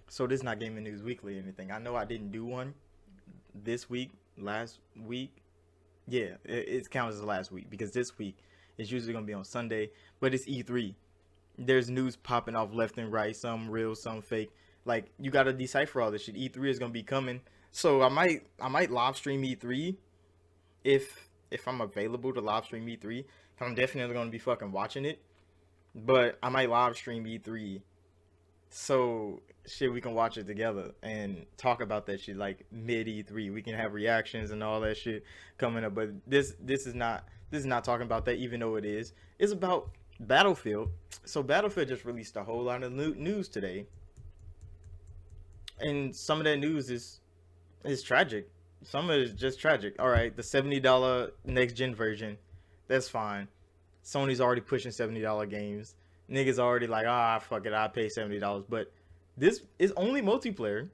So this is not Gaming News Weekly or anything. I know I didn't do one this week, last week. Yeah, it counts as last week because this week is usually gonna be on Sunday, but it's E3. There's news popping off left and right, some real, some fake. Like you gotta decipher all this shit. E3 is gonna be coming, so I might live stream E3 if I'm available to live stream E3. I'm definitely gonna be fucking watching it, but I might live stream E3 so shit we can watch it together and talk about that shit like mid E3. We can have reactions and all that shit coming up. But this is not talking about that, even though it is. It's about Battlefield. So Battlefield just released a whole lot of news today, and some of that news is tragic. Some of it is just tragic. All right, the $70 next gen version, that's fine. Sony's already pushing $70 games. Niggas already like, fuck it, I pay $70. But this is only multiplayer,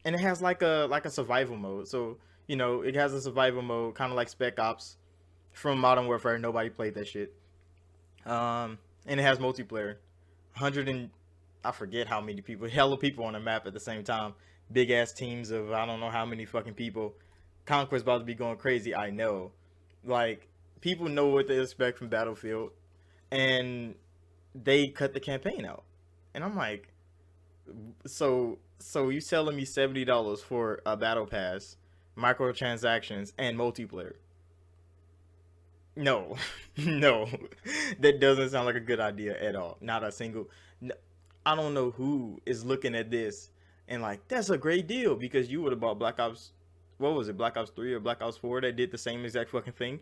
and it has like a survival mode. So it has a survival mode, kind of like Spec Ops from Modern Warfare. Nobody played that shit. And it has multiplayer. 100 and I forget how many people, hella people on the map at the same time. Big ass teams of I don't know how many fucking people. Conquest about to be going crazy. I know, like people know what they expect from Battlefield, and they cut the campaign out. And I'm like, so you selling me $70 for a battle pass, microtransactions, and multiplayer? No, no, that doesn't sound like a good idea at all. Not a single. I don't know who is looking at this and like that's a great deal because you would have bought Black Ops. What was it, Black Ops 3 or Black Ops 4? That did the same exact fucking thing.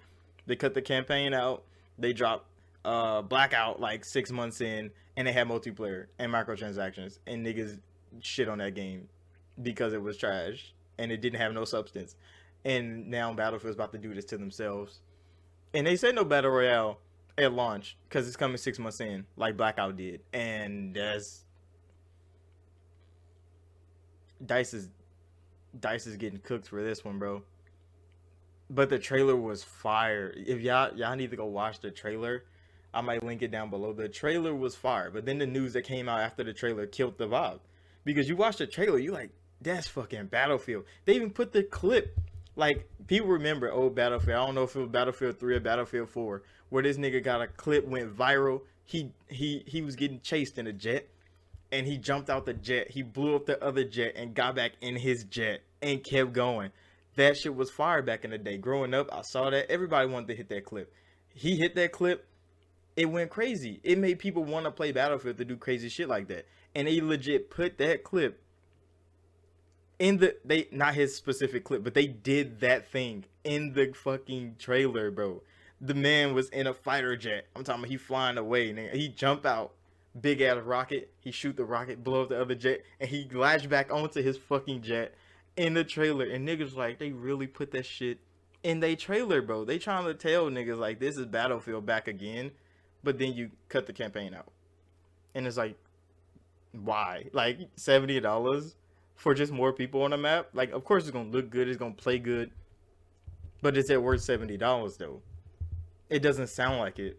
They cut the campaign out. They dropped Blackout like 6 months in, and they had multiplayer and microtransactions, and niggas shit on that game because it was trash and it didn't have no substance. And now Battlefield's about to do this to themselves. And they said no battle royale at launch because it's coming 6 months in, like Blackout did. And Dice is Dice is getting cooked for this one, bro. But the trailer was fire. If y'all need to go watch the trailer, I might link it down below. The trailer was fire, but then the news that came out after the trailer killed the vibe. Because you watch the trailer, you like, that's fucking Battlefield. They even put the clip. Like people remember old Battlefield. I don't know if it was Battlefield 3 or Battlefield 4, where this nigga got a clip went viral. He was getting chased in a jet, and he jumped out the jet. He blew up the other jet and got back in his jet and kept going. That shit was fire back in the day. Growing up, I saw that. Everybody wanted to hit that clip. He hit that clip. It went crazy. It made people want to play Battlefield to do crazy shit like that. And they legit put that clip in they not his specific clip, but they did that thing in the fucking trailer, bro. The man was in a fighter jet. I'm talking about he flying away. Nigga. He jump out, big ass rocket. He shoot the rocket, blow up the other jet, and he latch back onto his fucking jet in the trailer. And niggas like they really put that shit in they trailer, bro. They trying to tell niggas like this is Battlefield back again, but then you cut the campaign out, and it's like why? Like $70 for just more people on the map? Like, of course it's gonna look good, it's gonna play good, but is it worth $70 though? It doesn't sound like it.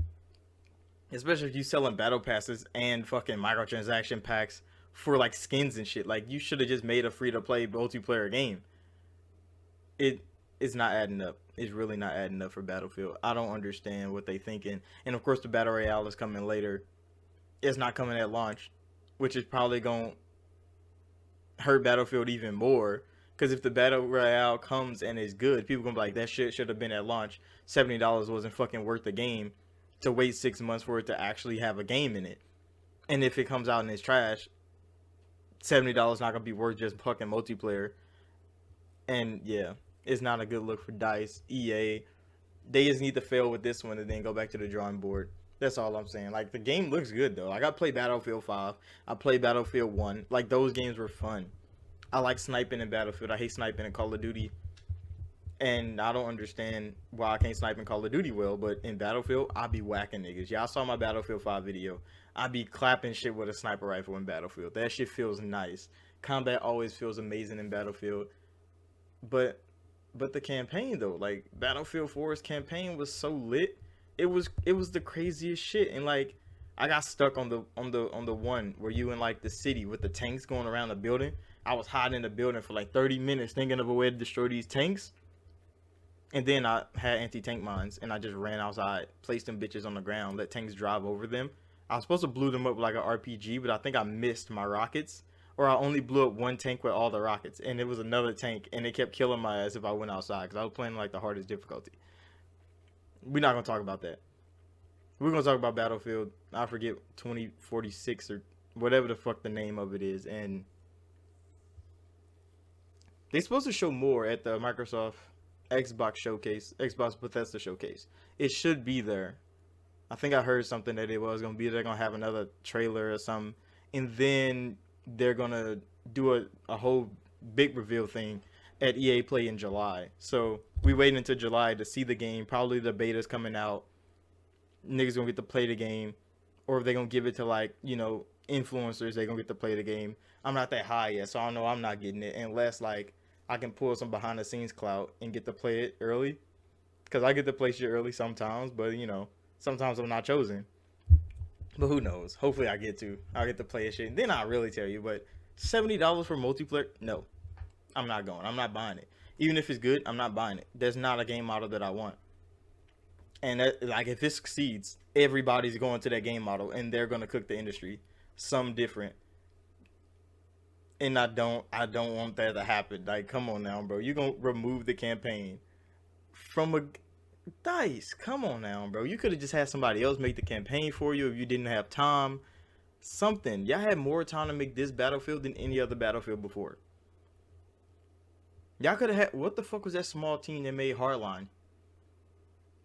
Especially if you selling battle passes and fucking microtransaction packs for like skins and shit. Like you should have just made a free to play multiplayer game. It it's not adding up. It's really not adding up for Battlefield. I don't understand what they thinking. And of course the battle royale is coming later. It's not coming at launch, which is probably going to hurt Battlefield even more. Because if the battle royale comes and is good, people gonna be like, that shit should have been at launch. $70 wasn't fucking worth the game to wait 6 months for it to actually have a game in it. And if it comes out and it's trash, $70 not gonna be worth just fucking multiplayer. And yeah, it's not a good look for Dice, EA. They just need to fail with this one and then go back to the drawing board. That's all I'm saying. Like the game looks good though. Like I played Battlefield 5, I played Battlefield 1. Like those games were fun. I like sniping in Battlefield. I hate sniping in Call of Duty. And I don't understand why I can't snipe in Call of Duty well, but in Battlefield, I be whacking niggas. Y'all saw my Battlefield 5 video. I be clapping shit with a sniper rifle in Battlefield. That shit feels nice. Combat always feels amazing in Battlefield. But the campaign though, like Battlefield 4's campaign was so lit. It was the craziest shit. And like I got stuck on the one where you in like the city with the tanks going around the building. I was hiding in the building for like 30 minutes thinking of a way to destroy these tanks. And then I had anti-tank mines and I just ran outside, placed them bitches on the ground, let tanks drive over them. I was supposed to blow them up like an RPG, but I think I missed my rockets. Or I only blew up one tank with all the rockets, and it was another tank, and it kept killing my ass if I went outside because I was playing like the hardest difficulty. We're not gonna talk about that. We're gonna talk about Battlefield. I forget 2046 or whatever the fuck the name of it is, and they're supposed to show more at the Microsoft Xbox showcase, Xbox Bethesda showcase. It should be there. I think I heard something that it was gonna be. They're gonna have another trailer or something, and then they're gonna do a whole big reveal thing at EA Play in July. So we wait until July to see the game. Probably the beta's coming out. Niggas gonna get to play the game, or if they gonna give it to like influencers, they gonna get to play the game. I'm not that high yet, so I know I'm not getting it unless like I can pull some behind the scenes clout and get to play it early. Cause I get to play shit early sometimes, but sometimes I'm not chosen. But who knows? Hopefully I get to. I'll get to play a shit. Then I'll really tell you. But $70 for multiplayer? No. I'm not going. I'm not buying it. Even if it's good, I'm not buying it. There's not a game model that I want. And like if it succeeds, everybody's going to that game model and they're gonna cook the industry. Some different. And I don't want that to happen. Like, come on now, bro. You're gonna remove the campaign from a DICE. Come on now, bro. You could have just had somebody else make the campaign for you if you didn't have time. Something. Y'all had more time to make this Battlefield than any other Battlefield before. Y'all could have had. What the fuck was that small team that made Hardline?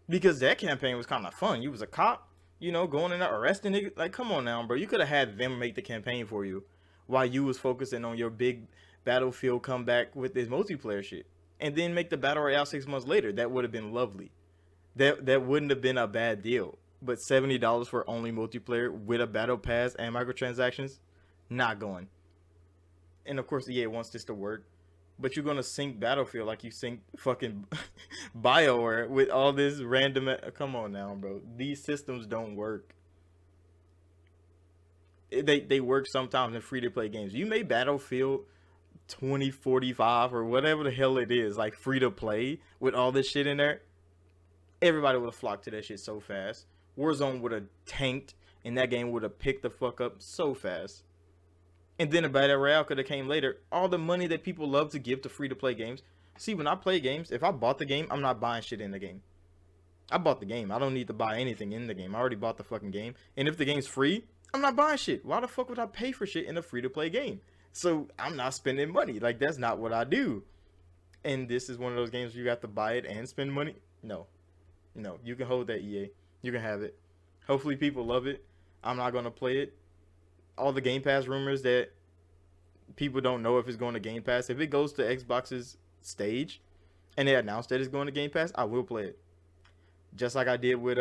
Because that campaign was kind of fun. You was a cop, going in there arresting niggas. Like, come on now, bro. You could have had them make the campaign for you while you was focusing on your big Battlefield comeback with this multiplayer shit. And then make the Battle Royale 6 months later. That would have been lovely. That wouldn't have been a bad deal. But $70 for only multiplayer with a battle pass and microtransactions, not going. And of course EA wants this to work. But you're gonna sync Battlefield like you sync fucking BioWare with all this random. Come on now, bro. These systems don't work. They work sometimes in free to play games. You made Battlefield 2045 or whatever the hell it is, like free to play with all this shit in there. Everybody would have flocked to that shit so fast. Warzone would have tanked, and that game would have picked the fuck up so fast. And then a Battle Royale could have came later. All the money that people love to give to free-to-play games. See, when I play games, if I bought the game, I'm not buying shit in the game. I bought the game. I don't need to buy anything in the game. I already bought the fucking game. And if the game's free, I'm not buying shit. Why the fuck would I pay for shit in a free-to-play game? So I'm not spending money. Like, that's not what I do. And this is one of those games where you have to buy it and spend money. No, you can hold that, EA. You can have it. Hopefully people love it. I'm not going to play it. All the Game Pass rumors that people don't know if it's going to Game Pass. If it goes to Xbox's stage and they announce that it's going to Game Pass, I will play it. Just like I did with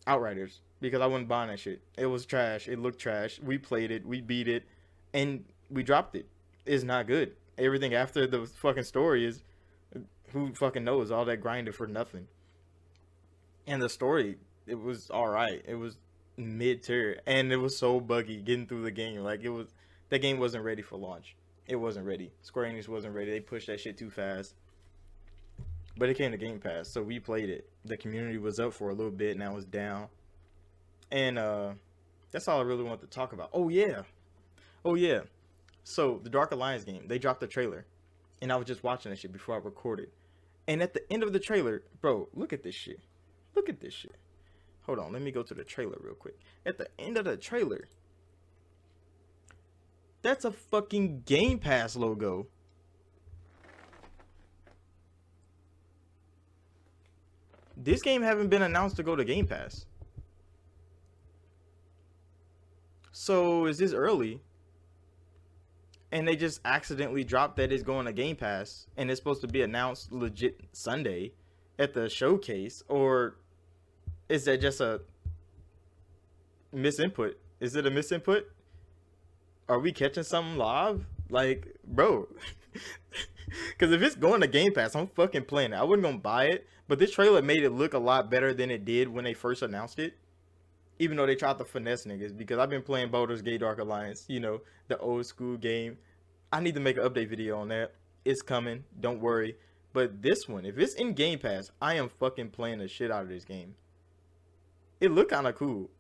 Outriders. Because I wasn't buying that shit. It was trash. It looked trash. We played it. We beat it. And we dropped it. It's not good. Everything after the fucking story is, who fucking knows, all that grinding for nothing. And the story, it was alright. It was mid-tier. And it was so buggy getting through the game. Like, that game wasn't ready for launch. It wasn't ready. Square Enix wasn't ready. They pushed that shit too fast. But it came to Game Pass, so we played it. The community was up for a little bit, now it's down. And that's all I really want to talk about. Oh yeah. So the Dark Alliance game, they dropped the trailer. And I was just watching that shit before I recorded. And at the end of the trailer, bro, look at this shit. Look at this shit. Hold on, let me go to the trailer real quick. At the end of the trailer, that's a fucking Game Pass logo. This game haven't been announced to go to Game Pass. So is this early? And they just accidentally dropped that it's going to Game Pass and it's supposed to be announced legit Sunday at the showcase? Or is that just a misinput? Is it a misinput? Are we catching something live? Like, bro. Because if it's going to Game Pass, I'm fucking playing it. I wasn't going to buy it. But this trailer made it look a lot better than it did when they first announced it. Even though they tried to finesse niggas, because I've been playing Baldur's Gate Dark Alliance, the old school game. I need to make an update video on that. It's coming, don't worry. But this one, if it's in Game Pass, I am fucking playing the shit out of this game. It looked kind of cool.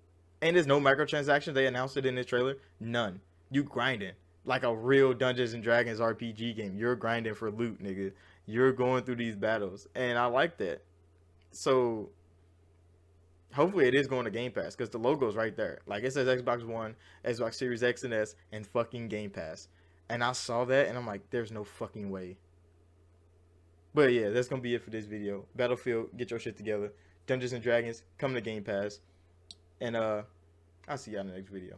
And there's no microtransactions. They announced it in this trailer. None. You grinding like a real Dungeons and Dragons RPG game. You're grinding for loot, nigga. You're going through these battles, and I like that. So hopefully it is going to Game Pass because the logo's right there. Like it says Xbox One, Xbox Series X and S, and fucking Game Pass. And I saw that and I'm like, there's no fucking way. But yeah, that's gonna be it for this video. Battlefield, get your shit together. Dungeons and Dragons, come to Game Pass. And I'll see y'all in the next video.